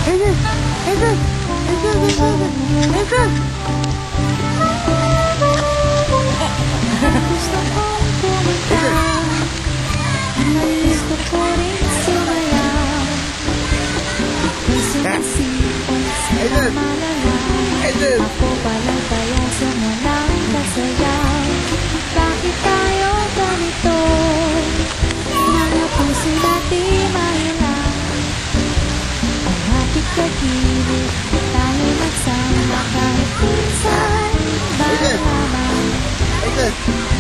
Aiden! Aiden! Aiden! Aiden! Aiden! Gusto kong pumunta, gusto ko rin sumayaw. May sumisipon sa malalang, ako palang payaso mo ng kasayaw. Bakit tayo ganito? Mga puso natin mahilang, ang hapit kagilid, tayo magsama kahit minsan. Malaman Aiden!